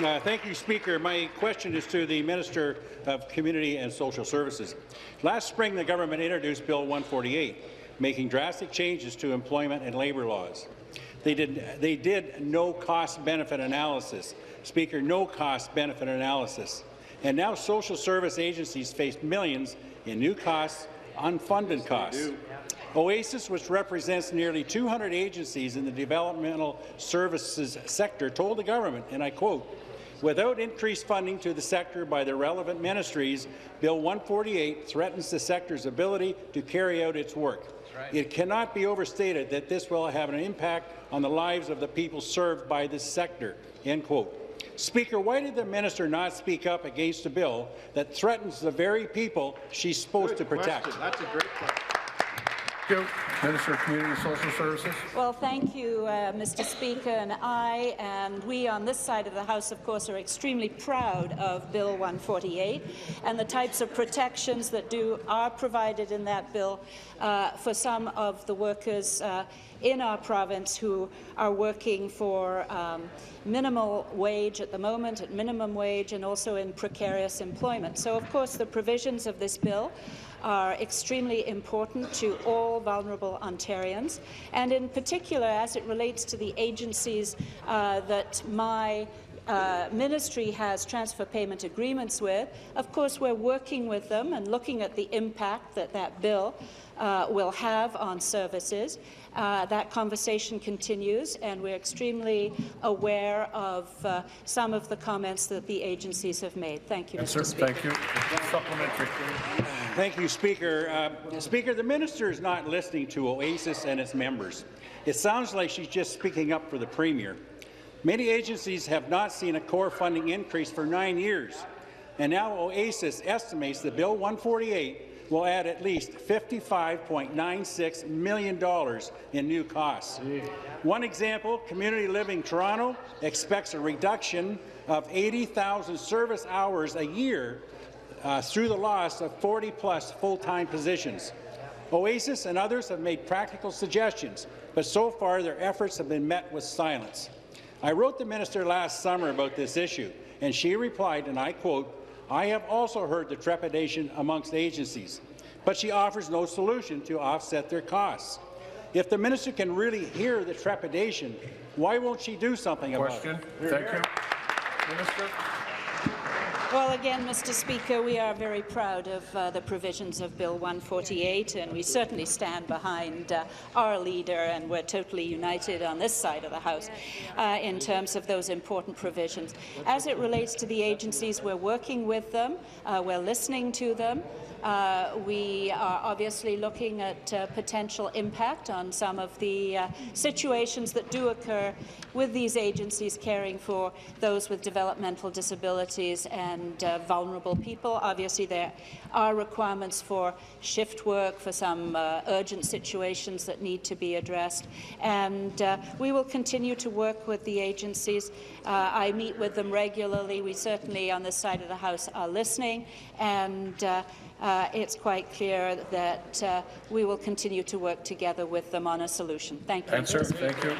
Thank you, Speaker. My question is to the Minister of Community and Social Services. Last spring, the government introduced Bill 148, making drastic changes to employment and labour laws. They did no cost-benefit analysis. Speaker, no cost-benefit analysis. And now social service agencies face millions in new costs, unfunded costs. OASIS, which represents nearly 200 agencies in the developmental services sector, told the government, and I quote, "Without increased funding to the sector by the relevant ministries, Bill 148 threatens the sector's ability to carry out its work. It cannot be overstated that this will have an impact on the lives of the people served by this sector." End quote. Speaker, why did the minister not speak up against a bill that threatens the very people she's supposed to protect? That's a great question. Thank you. Minister of Community and Social Services. Well, thank you, Mr. Speaker. And I and we on this side of the House, of course, are extremely proud of Bill 148 and the types of protections that are provided in that bill for some of the workers in our province who are working for minimal wage at the moment, at minimum wage, and also in precarious employment. So, of course, the provisions of this bill are extremely important to all vulnerable Ontarians, and in particular as it relates to the agencies that my ministry has transfer payment agreements with. Of course, we're working with them and looking at the impact that that bill will have on services. That conversation continues, and we're extremely aware of some of the comments that the agencies have made. Thank you, Mr. Speaker. Thank you. Supplementary. Thank you, Speaker. Speaker, the minister is not listening to OASIS and its members. It sounds like she's just speaking up for the Premier. Many agencies have not seen a core funding increase for 9 years, and now OASIS estimates that Bill 148 will add at least $55.96 million in new costs. One example, Community Living Toronto expects a reduction of 80,000 service hours a year through the loss of 40-plus full-time positions. OASIS and others have made practical suggestions, but so far their efforts have been met with silence. I wrote the minister last summer about this issue, and she replied, and I quote, "I have also heard the trepidation amongst agencies," but she offers no solution to offset their costs. If the minister can really hear the trepidation, why won't she do something about it? Thank you. Minister. Well, again, Mr. Speaker, we are very proud of the provisions of Bill 148, and we certainly stand behind our leader, and we're totally united on this side of the House in terms of those important provisions. As it relates to the agencies, we're working with them, we're listening to them. We are obviously looking at potential impact on some of the situations that do occur with these agencies caring for those with developmental disabilities and vulnerable people. Obviously, there are requirements for shift work for some urgent situations that need to be addressed, and we will continue to work with the agencies. I meet with them regularly. We certainly, on this side of the House, are listening, and it's quite clear that we will continue to work together with them on a solution. Thank you. Thank you.